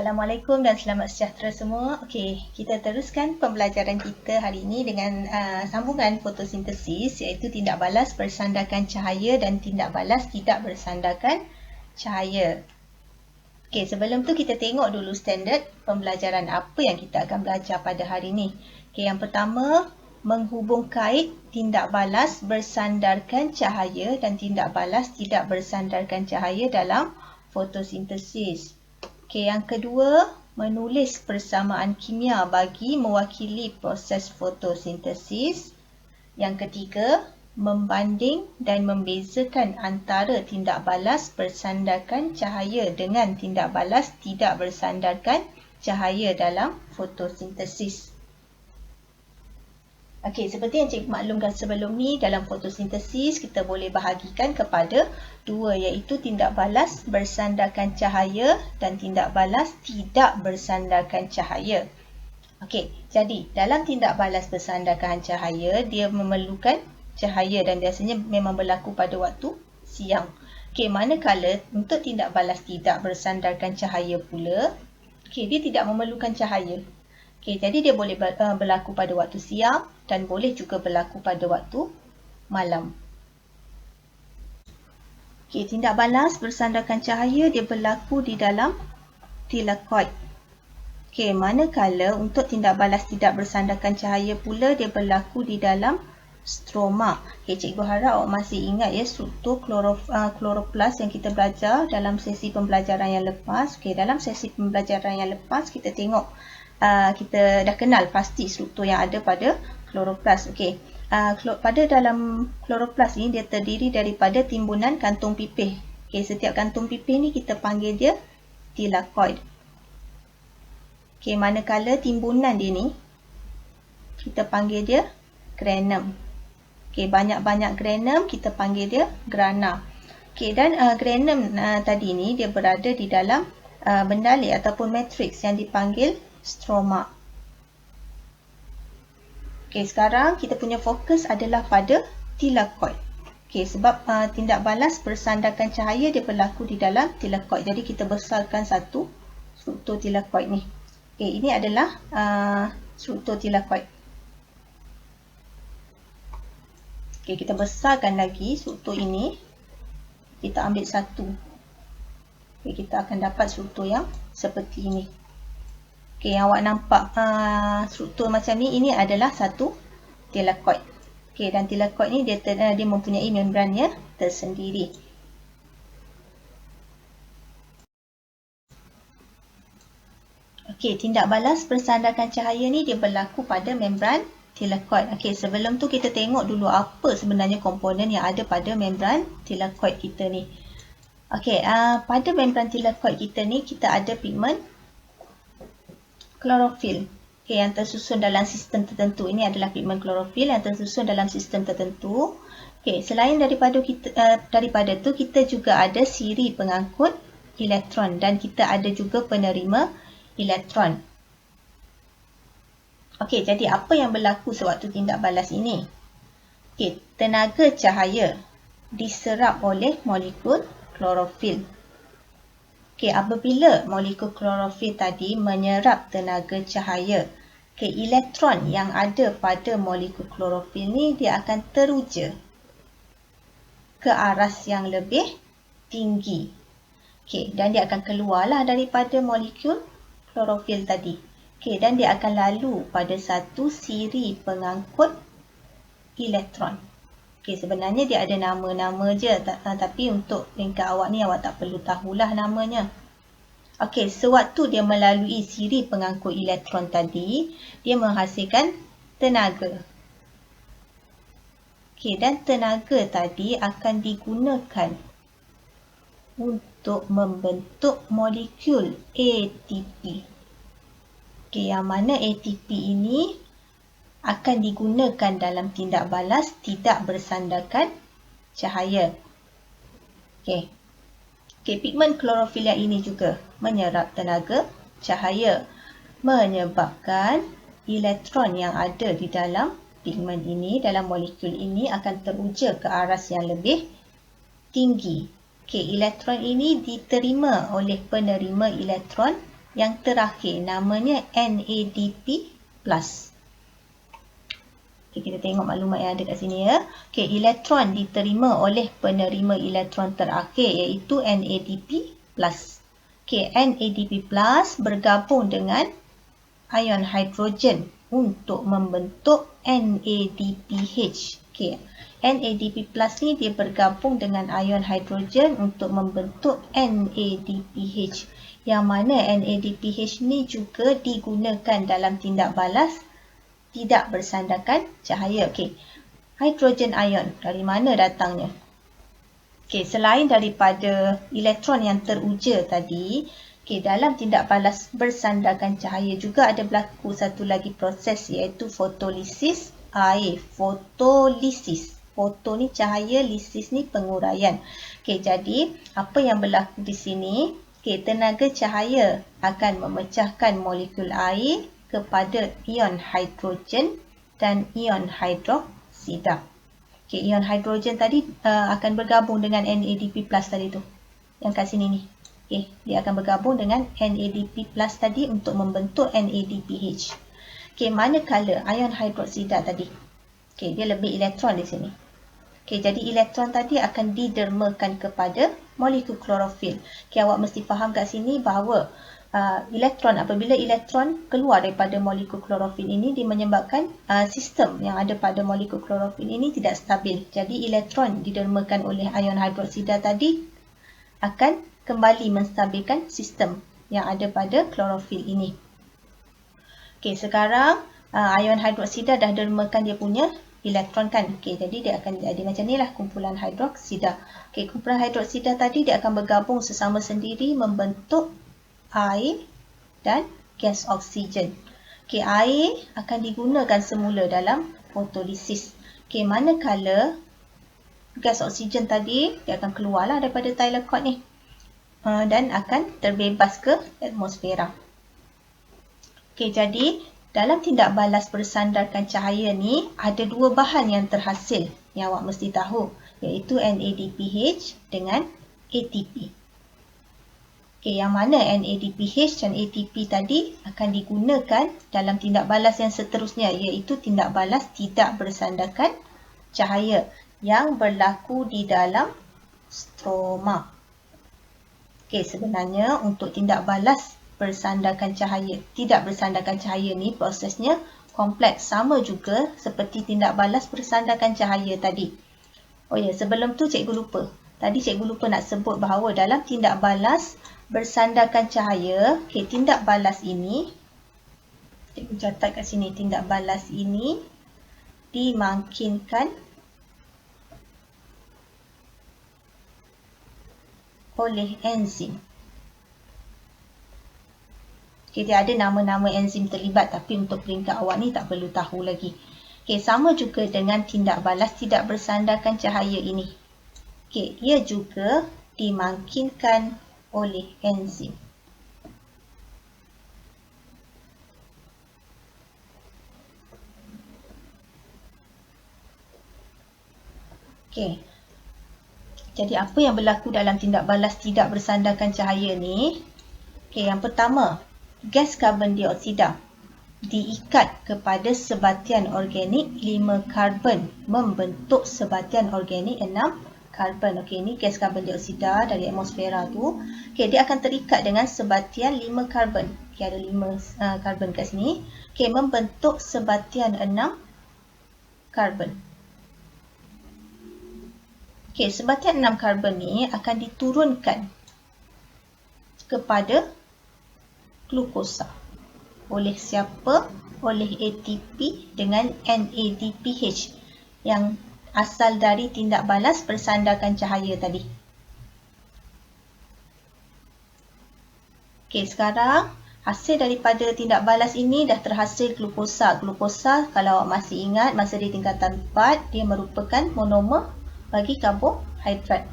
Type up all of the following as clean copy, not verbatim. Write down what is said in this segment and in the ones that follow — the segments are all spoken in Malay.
Assalamualaikum dan selamat sejahtera semua. Okey, kita teruskan pembelajaran kita hari ini dengan sambungan fotosintesis, iaitu tindak balas bersandarkan cahaya dan tindak balas tidak bersandarkan cahaya. Okey, sebelum tu kita tengok dulu standard pembelajaran apa yang kita akan belajar pada hari ini. Okey, yang pertama, menghubung kait tindak balas bersandarkan cahaya dan tindak balas tidak bersandarkan cahaya dalam fotosintesis. Okey, yang kedua, menulis persamaan kimia bagi mewakili proses fotosintesis. Yang ketiga, membanding dan membezakan antara tindak balas bersandarkan cahaya dengan tindak balas tidak bersandarkan cahaya dalam fotosintesis. Okey, seperti yang cikgu maklumkan sebelum ni, dalam fotosintesis kita boleh bahagikan kepada dua, iaitu tindak balas bersandarkan cahaya dan tindak balas tidak bersandarkan cahaya. Okey, jadi dalam tindak balas bersandarkan cahaya, dia memerlukan cahaya dan biasanya memang berlaku pada waktu siang. Okey, manakala untuk tindak balas tidak bersandarkan cahaya pula, okey, dia tidak memerlukan cahaya. Okey, jadi dia boleh berlaku pada waktu siang dan boleh juga berlaku pada waktu malam. Okey, tindak balas bersandarkan cahaya dia berlaku di dalam thylakoid. Okey, manakala untuk tindak balas tidak bersandarkan cahaya pula dia berlaku di dalam stroma. Okey, cikgu harap awak masih ingat ya struktur kloroplas yang kita belajar dalam sesi pembelajaran yang lepas. Okey, dalam sesi pembelajaran yang lepas kita tengok kita dah kenal pasti struktur yang ada pada kloroplas. Okey, pada dalam kloroplas ni dia terdiri daripada timbunan kantung pipih. Okey, setiap kantung pipih ni kita panggil dia thylakoid. Okey, manakala timbunan dia ni kita panggil dia granum. Okey, banyak-banyak granum kita panggil dia grana. Okey, dan granum tadi ni dia berada di dalam bendalik ataupun matriks yang dipanggil stroma. Okey, sekarang kita punya fokus adalah pada thylakoid. Okey, sebab tindak balas bersandarkan cahaya dia berlaku di dalam thylakoid. Jadi kita besarkan satu struktur thylakoid ni. Okey, ini adalah struktur thylakoid. Okey, kita besarkan lagi struktur ini. Kita ambil satu. Okey, kita akan dapat struktur yang seperti ini. Okey, yang awak nampak struktur macam ni, ini adalah satu thylakoid. Okey, dan thylakoid ni dia mempunyai membrannya tersendiri. Okey, tindak balas bersandarkan cahaya ni dia berlaku pada membran thylakoid. Okey, sebelum tu kita tengok dulu apa sebenarnya komponen yang ada pada membran thylakoid kita ni. Okey, pada membran thylakoid kita ni kita ada pigmen klorofil. Okey, yang tersusun dalam sistem tertentu. Ini adalah pigmen klorofil yang tersusun dalam sistem tertentu. Okey, selain daripada tu kita juga ada siri pengangkut elektron dan kita ada juga penerima elektron. Okey, jadi apa yang berlaku sewaktu tindak balas ini? Okey, tenaga cahaya diserap oleh molekul klorofil. Okey, apabila molekul klorofil tadi menyerap tenaga cahaya, okey, elektron yang ada pada molekul klorofil ni dia akan teruja ke aras yang lebih tinggi. Okey, dan dia akan keluarlah daripada molekul klorofil tadi. Okey, dan dia akan lalu pada satu siri pengangkut elektron. Okey, sebenarnya dia ada nama-nama je, tapi untuk ringkas awak ni awak tak perlu tahulah namanya. Okey, sewaktu dia melalui siri pengangkut elektron tadi, dia menghasilkan tenaga. Okey, dan tenaga tadi akan digunakan untuk membentuk molekul ATP. Okey, yang mana ATP ini akan digunakan dalam tindak balas tidak bersandarkan cahaya. Okey. Okey, pigmen klorofil yang ini juga menyerap tenaga cahaya, menyebabkan elektron yang ada di dalam pigmen ini, dalam molekul ini akan teruja ke aras yang lebih tinggi. Okey, elektron ini diterima oleh penerima elektron yang terakhir, namanya NADP+. Okay, kita tengok maklumat yang ada kat sini ya. Okay, elektron diterima oleh penerima elektron terakhir iaitu NADP+. Okay, NADP+ bergabung dengan ion hidrogen untuk membentuk NADPH. Okay, NADP+ ni dia bergabung dengan ion hidrogen untuk membentuk NADPH. Yang mana NADPH ni juga digunakan dalam tindak balas tidak bersandarkan cahaya. Okay, hidrogen ion dari mana datangnya? Okay, selain daripada elektron yang teruja tadi, okay, dalam tindak balas bersandarkan cahaya juga ada berlaku satu lagi proses iaitu fotolisis air. Fotolisis. Foto ni cahaya, lisis ni penguraian. Okay, jadi apa yang berlaku di sini? Okay, tenaga cahaya akan memecahkan molekul air kepada ion hidrogen dan ion hidroksida. Okay, ion hidrogen tadi akan bergabung dengan NADP+ tadi tu. Yang kat sini ni. Okay, dia akan bergabung dengan NADP+ tadi untuk membentuk NADPH. Okay, manakala ion hidroksida tadi. Okay, dia lebih elektron di sini. Okay, jadi elektron tadi akan didermakan kepada molekul klorofil. Okay, awak mesti faham kat sini bahawa apabila elektron keluar daripada molekul klorofil ini, dia menyebabkan sistem yang ada pada molekul klorofil ini tidak stabil. Jadi elektron didermakan oleh ion hidroksida tadi akan kembali menstabilkan sistem yang ada pada klorofil ini. Okey, sekarang ion hidroksida dah dermakan dia punya elektron kan. Okey, jadi dia akan jadi macam ni lah kumpulan hidroksida. Okey, kumpulan hidroksida tadi dia akan bergabung sesama sendiri membentuk air dan gas oksigen. Okay, air akan digunakan semula dalam fotolisis. Okay, manakala gas oksigen tadi dia akan keluarlah daripada thylakoid ni dan akan terbebas ke atmosfera. Okay, jadi dalam tindak balas bersandarkan cahaya ni ada dua bahan yang terhasil yang awak mesti tahu, iaitu NADPH dengan ATP. Okay, yang mana NADPH dan ATP tadi akan digunakan dalam tindak balas yang seterusnya, iaitu tindak balas tidak bersandarkan cahaya yang berlaku di dalam stroma. Okay, sebenarnya untuk tindak balas bersandarkan cahaya, tidak bersandarkan cahaya ni prosesnya kompleks, sama juga seperti tindak balas bersandarkan cahaya tadi. Oh ya, sebelum tu cikgu lupa. Tadi cikgu lupa nak sebut bahawa dalam tindak balas bersandarkan cahaya, okay, tindak balas ini, cikgu catat kat sini, tindak balas ini dimungkinkan oleh enzim. Okay, dia ada nama-nama enzim terlibat, tapi untuk peringkat awak ni tak perlu tahu lagi. Okay, sama juga dengan tindak balas tidak bersandarkan cahaya ini. Okay, ia juga dimungkinkan oleh enzim. Okey. Jadi apa yang berlaku dalam tindak balas tidak bersandarkan cahaya ni? Okey, yang pertama, gas karbon dioksida diikat kepada sebatian organik 5 karbon membentuk sebatian organik 6 karbon. Okey, ini gas karbon dioksida dari atmosfera tu. Okey, dia akan terikat dengan sebatian 5 karbon. Okey, ada 5 karbon kat sini. Okey, membentuk sebatian 6 karbon. Okey, sebatian 6 karbon ni akan diturunkan kepada glukosa. Oleh siapa? Oleh ATP dengan NADPH yang asal dari tindak balas bersandarkan cahaya tadi. Okey, sekarang hasil daripada tindak balas ini dah terhasil glukosa. Glukosa, kalau awak masih ingat masa di tingkatan 4, dia merupakan monomer bagi karbohidrat.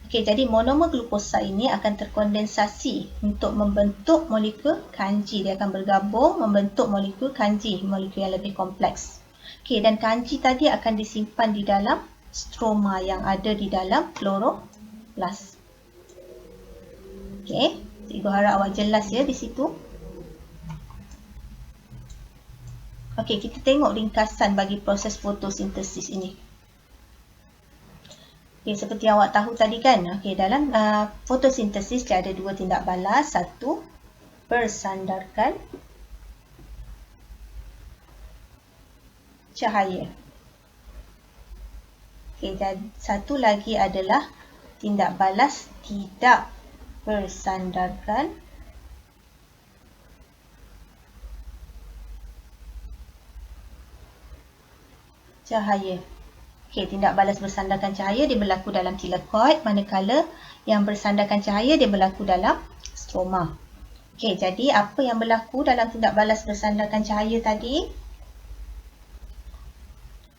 Okey, jadi monomer glukosa ini akan terkondensasi untuk membentuk molekul kanji. Dia akan bergabung membentuk molekul kanji, molekul yang lebih kompleks. Okey, dan kanji tadi akan disimpan di dalam stroma yang ada di dalam kloroplast. Okey, cikgu harap awak jelas ya di situ. Okey, kita tengok ringkasan bagi proses fotosintesis ini. Okey, seperti awak tahu tadi kan, okey, dalam fotosintesis dia ada dua tindak balas. Satu, bersandarkan cahaya. Okey, dan satu lagi adalah tindak balas tidak bersandarkan cahaya. Okey, tindak balas bersandarkan cahaya dia berlaku dalam thylakoid, manakala yang bersandarkan cahaya dia berlaku dalam stroma. Okey, jadi apa yang berlaku dalam tindak balas bersandarkan cahaya tadi?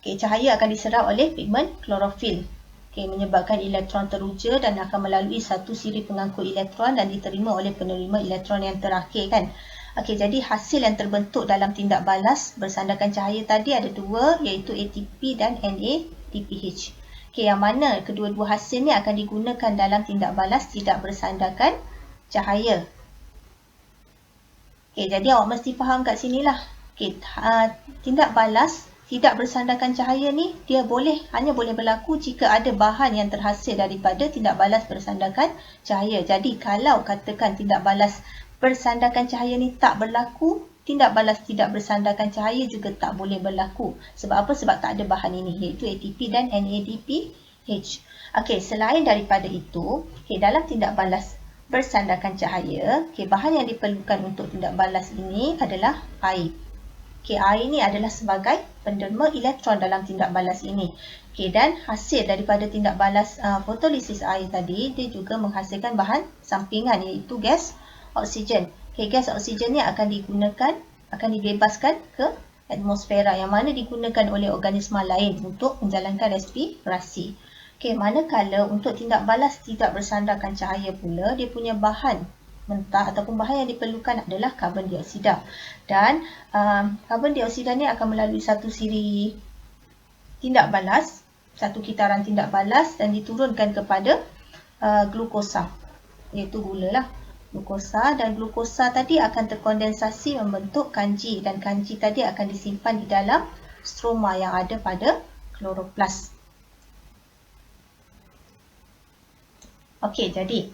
Okey, cahaya akan diserap oleh pigmen klorofil. Okey, menyebabkan elektron teruja dan akan melalui satu siri pengangkut elektron dan diterima oleh penerima elektron yang terakhir kan. Okey, jadi hasil yang terbentuk dalam tindak balas bersandarkan cahaya tadi ada dua, iaitu ATP dan NADPH. Okey, yang mana kedua-dua hasil ni akan digunakan dalam tindak balas tidak bersandarkan cahaya. Okey, jadi awak mesti faham kat sini lah. Okey, tindak balas tidak bersandarkan cahaya ni dia hanya boleh berlaku jika ada bahan yang terhasil daripada tindak balas bersandarkan cahaya. Jadi kalau katakan tindak balas bersandarkan cahaya ni tak berlaku, tindak balas tidak bersandarkan cahaya juga tak boleh berlaku. Sebab apa? Sebab tak ada bahan ini, iaitu ATP dan NADPH. Okey, selain daripada itu, dalam tindak balas bersandarkan cahaya, bahan yang diperlukan untuk tindak balas ini adalah air. Air ini adalah sebagai penderma elektron dalam tindak balas ini. Dan hasil daripada tindak balas fotolisis air tadi, dia juga menghasilkan bahan sampingan, iaitu gas oksigen. Gas oksigen ni akan dibebaskan ke atmosfera, yang mana digunakan oleh organisma lain untuk menjalankan respirasi. Manakala untuk tindak balas tidak bersandarkan cahaya pula, dia punya bahan mentah ataupun bahan yang diperlukan adalah karbon dioksida. Dan karbon dioksida ni akan melalui satu siri tindak balas, satu kitaran tindak balas dan diturunkan kepada glukosa, iaitu gula lah. Glukosa, dan glukosa tadi akan terkondensasi membentuk kanji, dan kanji tadi akan disimpan di dalam stroma yang ada pada kloroplas. Okey, jadi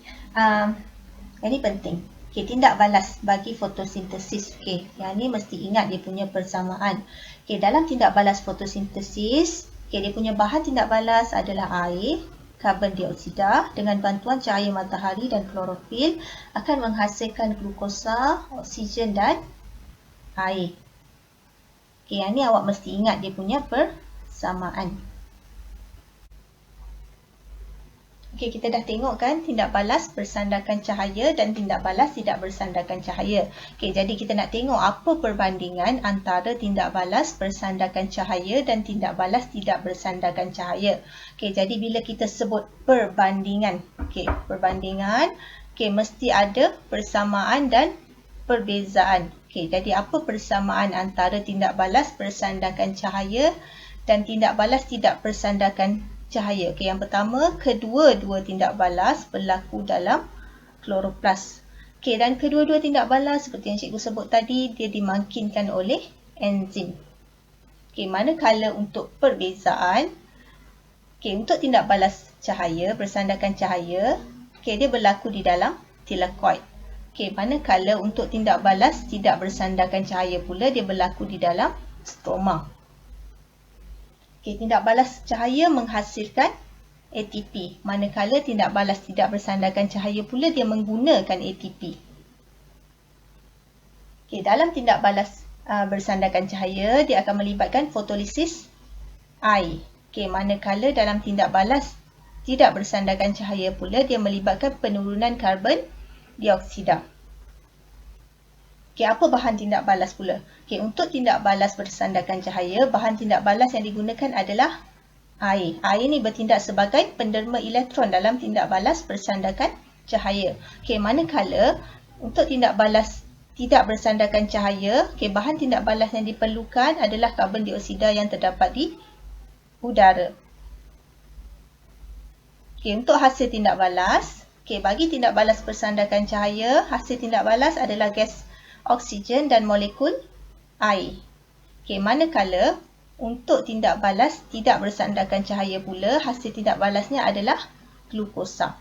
ini penting. Tindak balas bagi fotosintesis. Yang ni mesti ingat dia punya persamaan. Dalam tindak balas fotosintesis, dia punya bahan tindak balas adalah air, karbon dioksida dengan bantuan cahaya matahari dan klorofil akan menghasilkan glukosa, oksigen dan air. Yang ni awak mesti ingat dia punya persamaan. Kita dah tengok kan tindak balas bersandarkan cahaya dan tindak balas tidak bersandarkan cahaya. Jadi kita nak tengok apa perbandingan antara tindak balas bersandarkan cahaya dan tindak balas tidak bersandarkan cahaya. Jadi bila kita sebut perbandingan, perbandingan, mesti ada persamaan dan perbezaan. Jadi apa persamaan antara tindak balas bersandarkan cahaya dan tindak balas tidak bersandarkan cahaya? Yang pertama, kedua-dua tindak balas berlaku dalam kloroplas. Dan kedua-dua tindak balas seperti yang cikgu sebut tadi, dia dimakinkan oleh enzim. Manakala untuk perbezaan, untuk tindak balas cahaya, bersandarkan cahaya, dia berlaku di dalam thylakoid. Manakala untuk tindak balas tidak bersandarkan cahaya pula, dia berlaku di dalam stroma. Tindak balas cahaya menghasilkan ATP, manakala tindak balas tidak bersandarkan cahaya pula dia menggunakan ATP. Dalam tindak balas bersandarkan cahaya, dia akan melibatkan fotolisis air. Manakala dalam tindak balas tidak bersandarkan cahaya pula dia melibatkan penurunan karbon dioksida. Apa bahan tindak balas pula? Untuk tindak balas bersandarkan cahaya, bahan tindak balas yang digunakan adalah air. Air ni bertindak sebagai penderma elektron dalam tindak balas bersandarkan cahaya. Manakala untuk tindak balas tidak bersandarkan cahaya, bahan tindak balas yang diperlukan adalah karbon dioksida yang terdapat di udara. Untuk hasil tindak balas, bagi tindak balas bersandarkan cahaya, hasil tindak balas adalah gas oksigen dan molekul air. Okey, manakala untuk tindak balas tidak bersandarkan cahaya pula, hasil tindak balasnya adalah glukosa.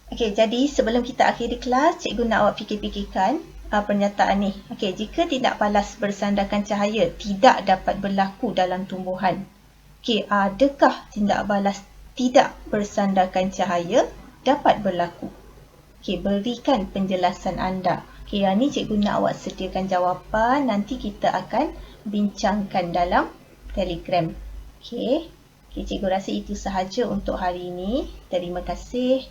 Okey, jadi sebelum kita akhiri kelas, cikgu nak awak fikir-fikirkan pernyataan ni. Okey, jika tindak balas bersandarkan cahaya tidak dapat berlaku dalam tumbuhan. Okey, adakah tindak balas tidak bersandarkan cahaya dapat berlaku? Okey, berikan penjelasan anda. Okey, yang ni cikgu nak awak sediakan jawapan. Nanti kita akan bincangkan dalam Telegram. Okey, cikgu rasa itu sahaja untuk hari ini. Terima kasih.